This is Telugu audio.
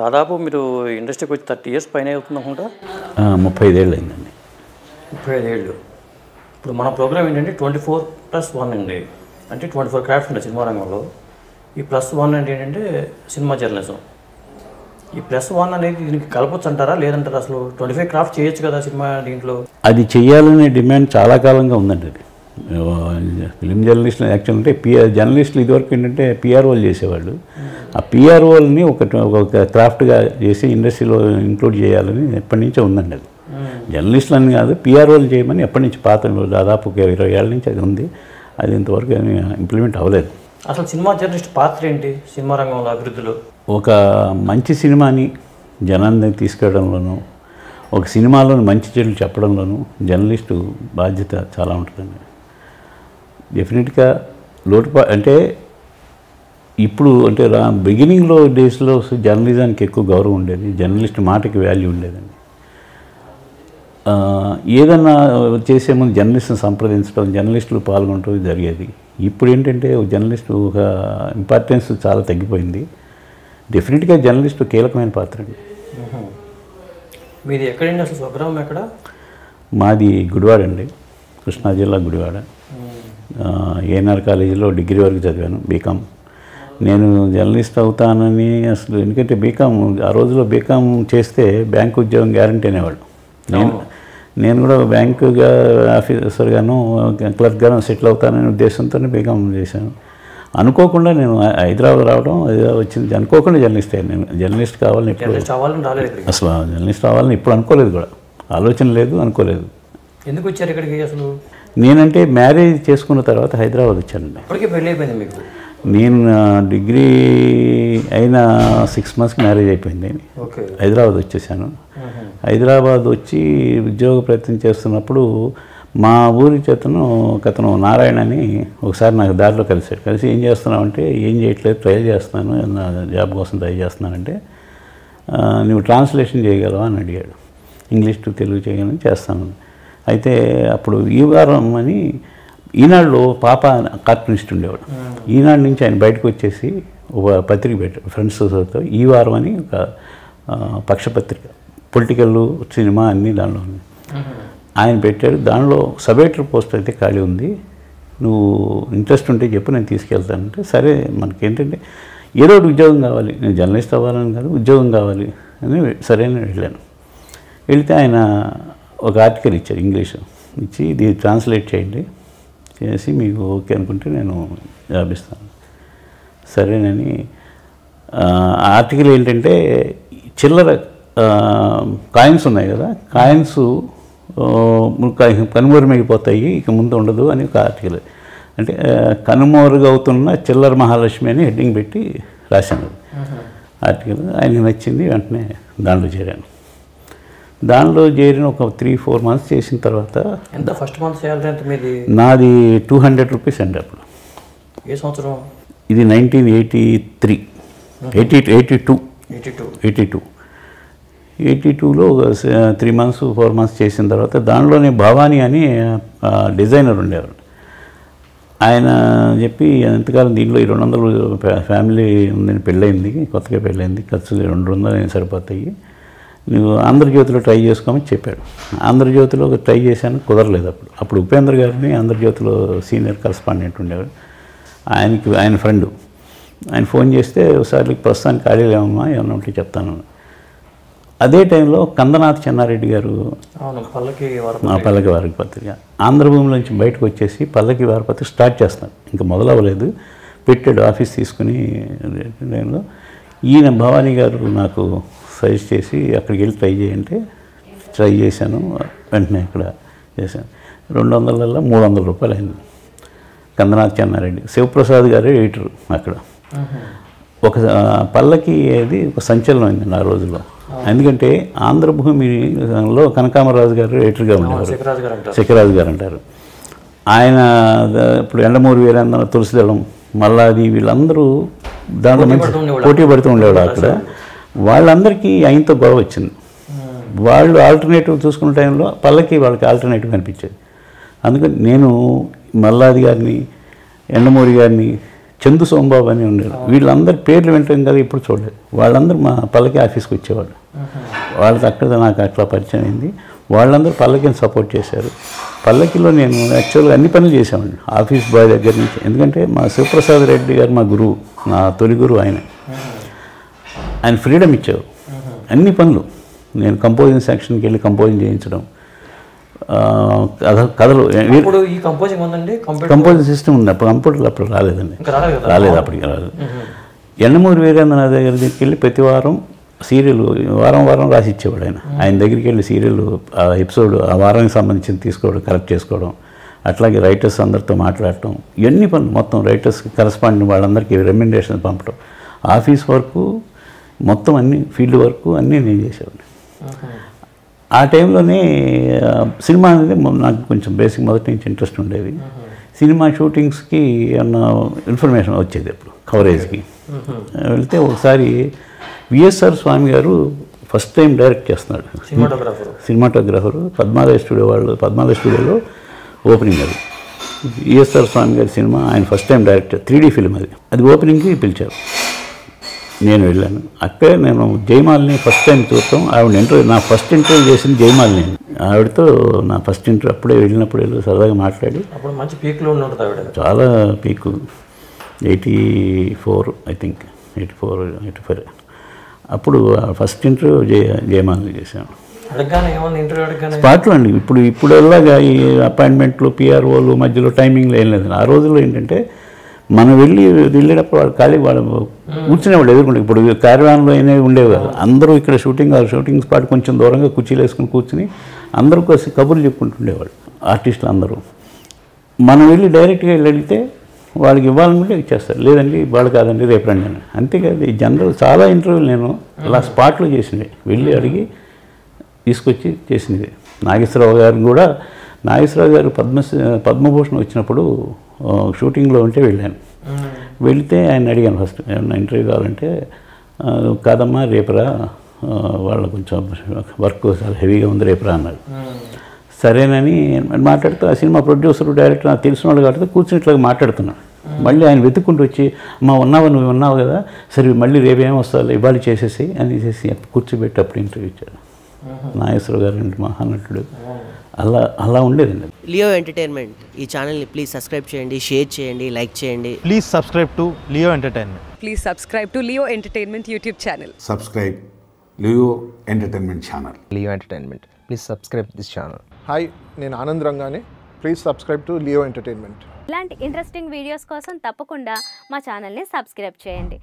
దాదాపు మీరు ఇండస్ట్రీకి వచ్చి 30 years పైన అవుతుంది అనుకుంటా. 35 ఏళ్ళు అయిందండి. 35 ఏళ్ళు. ఇప్పుడు మన ప్రోగ్రామ్ ఏంటంటే 24+1 అండి. అంటే 24 క్రాఫ్ట్స్ ఉన్నాయి సినిమా రంగంలో. ఈ +1 అంటే ఏంటంటే సినిమా జర్నలిజం. ఈ +1 అనేది దీనికి కలపొచ్చు అంటారా లేదంటారా? అసలు 25 క్రాఫ్ట్ చేయొచ్చు కదా సినిమా దీంట్లో? అది చేయాలనే డిమాండ్ చాలా కాలంగా ఉందండి. అది ఫిలిం జర్నలిస్టులు యాక్చువల్ అంటే జర్నలిస్టులు ఇదివరకు ఏంటంటే పిఆర్ఓలు చేసేవాళ్ళు. ఆ పిఆర్ఓల్ని ఒక క్రాఫ్ట్గా చేసి ఇండస్ట్రీలో ఇంక్లూడ్ చేయాలని ఎప్పటి నుంచో ఉందండి. అది జర్నలిస్టులు అని కాదు, పిఆర్ఓలు చేయమని ఎప్పటి నుంచి పాత దాదాపు 20 ఏళ్ళ నుంచి అది ఉంది. అది ఇంతవరకు ఇంప్లిమెంట్ అవ్వలేదు. అసలు సినిమా జర్నలిస్ట్ పాత్ర ఏంటి సినిమా రంగంలో అభివృద్ధిలో? ఒక మంచి సినిమాని జనాన్ని తీసుకెళ్లడంలోనూ, ఒక సినిమాలోని మంచి చెడులు చెప్పడంలోనూ జర్నలిస్టు బాధ్యత చాలా ఉంటుందండి. డెఫినెట్గా అంటే ఇప్పుడు అంటే బిగినింగ్లో డేస్లో జర్నలిజానికి ఎక్కువ గౌరవం ఉండేది, జర్నలిస్ట్ మాటకి వాల్యూ ఉండేదండి. ఏదన్నా చేసే ముందు జర్నలిస్ట్ని సంప్రదించడం, జర్నలిస్టులు పాల్గొనడం జరిగేది. ఇప్పుడు ఏంటంటే జర్నలిస్టు ఒక ఇంపార్టెన్స్ చాలా తగ్గిపోయింది. డెఫినెట్గా జర్నలిస్టు కీలకమైన పాత్ర అండి. మీది ఎక్కడండి అసలు స్వగ్రామం ఎక్కడ? మాది గుడివాడ అండి, కృష్ణా జిల్లా గుడివాడ. ఏఎన్ఆర్ కాలేజీలో డిగ్రీ వరకు చదివాను, బీకామ్. నేను జర్నలిస్ట్ అవుతానని అసలు ఎందుకంటే బీకామ్ ఆ రోజులో బీకామ్ చేస్తే బ్యాంక్ ఉద్యోగం గ్యారంటీ అనేవాడు. నేను కూడా బ్యాంకుగా ఆఫీసర్గాను క్లర్క్గాను సెటిల్ అవుతాననే ఉద్దేశంతోనే బీకామ్ చేశాను. అనుకోకుండా నేను హైదరాబాద్ రావడం వచ్చింది, అనుకోకుండా జర్నలిస్ట్ అయ్యాను. నేను జర్నలిస్ట్ కావాలని ఎప్పుడు అసలు జర్నలిస్ట్ అవ్వాలని ఎప్పుడు అనుకోలేదు కూడా, ఆలోచన లేదు, అనుకోలేదు. ఎందుకు వచ్చారు ఇక్కడికి అసలు? నేనంటే మ్యారేజ్ చేసుకున్న తర్వాత హైదరాబాద్ వచ్చానండి. అప్పటికే పెళ్ళి అయిపోయింది మీకు? నేను డిగ్రీ అయిన 6 monthsకి మ్యారేజ్ అయిపోయింది. హైదరాబాద్ వచ్చేసాను. హైదరాబాద్ వచ్చి ఉద్యోగ ప్రయత్నం చేస్తున్నప్పుడు మా ఊరి చేతను ఒకతను నారాయణ అని ఒకసారి నాకు దారిలో కలిసి ఏం చేస్తున్నావు అంటే, ఏం చేయట్లేదు, ట్రై చేస్తున్నాను, నా జాబ్ కోసం ట్రై చేస్తున్నానంటే, నువ్వు ట్రాన్స్లేషన్ చేయగలవా అని అడిగాడు. ఇంగ్లీష్ టు తెలుగు చేయగలని చేస్తాను. అయితే అప్పుడు ఈ వారం అని ఈనాడులో పాప కార్టూనిస్ట్ ఉండేవాడు. ఈనాడు నుంచి ఆయన బయటకు వచ్చేసి ఒక పత్రిక పెట్టాడు ఫ్రెండ్స్తో, ఈ వారం అని ఒక పక్షపత్రిక, పొలిటికల్, సినిమా అన్నీ దానిలో ఉన్నాయి. ఆయన పెట్టాడు. దానిలో సబ్ ఎడిటర్ పోస్ట్ అయితే ఖాళీ ఉంది, నువ్వు ఇంట్రెస్ట్ ఉంటే చెప్పు, నేను తీసుకెళ్తానంటే, సరే మనకేంటంటే ఏదో ఒకటి ఉద్యోగం కావాలి, నేను జర్నలిస్ట్ అవ్వాలని కాదు, ఉద్యోగం కావాలి అని సరే అని వెళ్ళాను. వెళితే ఆయన ఒక ఆర్టికల్ ఇచ్చారు ఇంగ్లీష్ ఇచ్చి, ఇది ట్రాన్స్లేట్ చేయండి, చేసి మీకు ఓకే అనుకుంటే నేను జాబ్ ఇస్తాను. సరేనని ఆర్టికల్ ఏంటంటే చిల్లర కాయిన్స్ ఉన్నాయి కదా, కాయిన్స్ కనుమరుమైపోతాయి, ఇక ముందు ఉండదు అని ఒక ఆర్టికల్. అంటే కనుమరుగవుతున్న చిల్లర మహాలక్ష్మి అని హెడ్డింగ్ పెట్టి రాశాను ఆర్టికల్. ఆయనకి నచ్చింది, వెంటనే దాంట్లో చేరాను. దానిలో చేరిన ఒక 3-4 months చేసిన తర్వాత, ఎంత ఫస్ట్ మంత్ శాలరీ ఎంత మీది? నాది 200 rupees అండి అప్పుడు. ఏ సంవత్సరం ఇది? 1983, 82లో 3 months 4 months చేసిన తర్వాత, దానిలోనే భవానీ అని డిజైనర్ ఉండేవారు. ఆయన చెప్పి, ఎంతకాలం దీంట్లో 200 ఫ్యామిలీ ఉందని, పెళ్ళయింది, కొత్తగా పెళ్ళయింది, ఖర్చులు 200 సరిపోతాయి, నువ్వు ఆంధ్రజ్యోతిలో ట్రై చేసుకోమని చెప్పాడు. ఆంధ్రజ్యోతిలో ట్రై చేశాను, కుదరలేదు. అప్పుడు ఉపేంద్ర గారిని ఆంధ్రజ్యోతిలో సీనియర్ కరస్పాండెంట్ ఉండేవాడు. ఆయన ఫ్రెండు, ఆయన ఫోన్ చేస్తే, ఒకసారి ప్రస్తుతానికి ఖాళీ లేవమ్మా, ఏమన్నా ఉంటే చెప్తాను. అదే టైంలో కందనాథ్ చెన్నారెడ్డి గారు పల్లకి వారపత్రిక ఆంధ్రభూమి నుంచి బయటకు వచ్చేసి పల్లకి వారపత్రిక స్టార్ట్ చేస్తాను, ఇంకా మొదలవ్వలేదు, పెట్టాడు ఆఫీస్ తీసుకుని. టైంలో ఈయన భవానీ గారు నాకు సజెస్ట్ చేసి అక్కడికి వెళ్ళి ట్రై చేయంటే ట్రై చేశాను. వెంటనే ఇక్కడ చేశాను. 200లలో 300 రూపాయలు అయింది. కందనాథ్ చెన్నారెడ్డి, శివప్రసాద్ గారు ఎడిటర్ అక్కడ. ఒక పల్లకి అది ఒక సంచలనం అయింది ఆ రోజుల్లో. ఎందుకంటే ఆంధ్రభూమిలో కనకామరాజు గారు ఎడిటర్గా ఉండేవారు, శిఖరాజు గారు అంటారు. ఆయన ఇప్పుడు ఎండమూరి వీరేంద్ర, తులసిదళం, మల్లాది, వీళ్ళందరూ దాంట్లో మంచి పోటీ పడుతూ ఉండేవాడు అక్కడ. వాళ్ళందరికీ ఆయనతో గొడవ వచ్చింది. వాళ్ళు ఆల్టర్నేటివ్ చూసుకున్న టైంలో పల్లకి వాళ్ళకి ఆల్టర్నేటివ్ అనిపించేది. అందుకని నేను మల్లాది గారిని, ఎండమూరి గారిని చందు సోమబాబు అని ఉండేది. వీళ్ళందరి పేర్లు వింటాం కదా, ఇప్పుడు చూడలేదు. వాళ్ళందరూ మా పల్లకి ఆఫీస్కి వచ్చేవాళ్ళు. వాళ్ళతో అక్కడ నాకు అట్లా పరిచయం అయింది. వాళ్ళందరూ పల్లకిని సపోర్ట్ చేశారు. పల్లకిలో నేను యాక్చువల్గా అన్ని పనులు చేసేవాడిని, ఆఫీస్ బాయ్ దగ్గర నుంచి. ఎందుకంటే మా శివప్రసాద్ రెడ్డి గారు మా గురువు, నా తొలి గురువు ఆయన. ఆయన ఫ్రీడమ్ ఇచ్చారు అన్ని పనులు. నేను కంపోజింగ్ సెక్షన్కి వెళ్ళి కంపోజింగ్ చేయించడం, కథలు. ఇప్పుడు ఈ కంపోజింగ్ ఉందండి, కంపోజింగ్ సిస్టమ్ ఉంది. అప్పుడు కంప్యూటర్లు అప్పుడు రాలేదండి, రాలేదు, అప్పటికి రాలేదు. ఎండమూరి వీరేంద్రనాథ్ దగ్గరికి వెళ్ళి ప్రతి వారం సీరియల్ వారం రాసి ఇచ్చేవాడు ఆయన. ఆయన దగ్గరికి వెళ్ళి సీరియల్ ఎపిసోడ్ ఆ వారానికి సంబంధించి తీసుకోవడం, కరెక్ట్ చేసుకోవడం, అట్లాగే రైటర్స్ అందరితో మాట్లాడటం, ఇవన్నీ పనులు మొత్తం. రైటర్స్కి కరస్పాండింగ్ వాళ్ళందరికీ రెమ్యునరేషన్ పంపడం, ఆఫీస్ వర్క్ మొత్తం అన్ని, ఫీల్డ్ వర్క్ అన్నీ నేను చేసేవాడిని. ఆ టైంలోనే సినిమా అనేది నాకు కొంచెం బేసిక్ మొదటి నుంచి ఇంట్రెస్ట్ ఉండేది. సినిమా షూటింగ్స్కి ఏమన్నా ఇన్ఫర్మేషన్ వచ్చేది అప్పుడు కవరేజ్కి వెళ్తే. ఒకసారి విఎస్ఆర్ స్వామి గారు ఫస్ట్ టైం డైరెక్ట్ చేస్తున్నాడు, సినిమాటోగ్రాఫరు. పద్మాలయ స్టూడియోలో ఓపెనింగ్ అది. విఎస్ఆర్ స్వామి గారి సినిమా, ఆయన first time director, 3D film అది ఓపెనింగ్కి పిలిచారు. నేను వెళ్ళాను. అక్కడే నేను జయమాలిని ఫస్ట్ టైం చూస్తాం. ఆవిడ ఇంటర్వ్యూ, నా ఫస్ట్ ఇంటర్వ్యూ చేసింది జయమాలిని. ఆవిడతో నా ఫస్ట్ ఇంటర్వ్యూ అప్పుడే వెళ్ళినప్పుడు సరదాగా మాట్లాడి, అప్పుడు మంచి పీక్లో ఉంటుంది ఆవిడ, చాలా పీక్, 84 ఐ థింక్, 84 అప్పుడు ఫస్ట్ ఇంటర్వ్యూ జయమాలిని చేశాను. స్పాట్లో అండి. ఇప్పుడు ఎలాగా ఈ అపాయింట్మెంట్లు, పిఆర్ఓలు మధ్యలో టైమింగ్లో ఏం లేదు. ఆ రోజుల్లో ఏంటంటే మనం వెళ్ళేటప్పుడు వాళ్ళు ఖాళీ వాళ్ళు కూర్చునేవాళ్ళు ఎదుర్కొంటే. ఇప్పుడు క్యారవాన్లో అయినా ఉండేవి కాదు. అందరూ ఇక్కడ షూటింగ్ స్పాట్ కొంచెం దూరంగా కుర్చీలు వేసుకుని కూర్చుని అందరూ కలిసి కబుర్లు చెప్పుకుంటుండేవాళ్ళు, ఆర్టిస్టులు అందరూ. మనం వెళ్ళి డైరెక్ట్గా అడిగితే వాళ్ళకి ఇవ్వాలనుకుంటే ఇచ్చేస్తారు, లేదండి వాళ్ళు కాదండి రేపు రండి అని. అంతేకాదు ఈ జనరల్ చాలా ఇంటర్వ్యూలు నేను అలా స్పాట్లో చేసినవి, వెళ్ళి అడిగి తీసుకొచ్చి చేసినది. నాగేశ్వరరావు గారు పద్మభూషణ్ వచ్చినప్పుడు షూటింగ్లో ఉంటే వెళ్ళాను. వెళితే ఆయన అడిగాను ఫస్ట్, ఏమన్నా ఇంటర్వ్యూ కావాలంటే, కాదమ్మా రేపురా, వాళ్ళు కొంచెం వర్క్ చాలా హెవీగా ఉంది రేపురా అన్నారు. సరేనని మాట్లాడుతూ ఆ సినిమా ప్రొడ్యూసర్, డైరెక్టర్ నాకు తెలిసిన వాళ్ళు కాబట్టి కూర్చుని ఇట్లా మాట్లాడుతున్నాను. మళ్ళీ ఆయన వెతుక్కుంటూ వచ్చి, అమ్మా నువ్వు ఉన్నావు కదా, సరే మళ్ళీ రేపేం వస్తావు ఇవాళ చేసేసి అనేసి కూర్చోబెట్టి అప్పుడు ఇంటర్వ్యూ ఇచ్చాడు. నాగేశ్వరరావు గారు అంటే మహానటుడు. అలా ఉండేదండి. లియో ఎంటర్టైన్మెంట్ ఈ ఛానల్ని ప్లీజ్ సబ్స్క్రైబ్ చేయండి, షేర్ చేయండి, లైక్ చేయండి. Please subscribe to Leo entertainment. Please subscribe to Leo Entertainment YouTube channel. Subscribe Leo Entertainment channel. Leo Entertainment. Please subscribe this channel. Hi, నేను ఆనంద్ రంగానే. Please subscribe to Leo entertainment. ఇలాంటి ఇంట్రెస్టింగ్ వీడియోస్ కోసం తప్పకుండా మా ఛానల్ని సబ్స్క్రైబ్ చేయండి.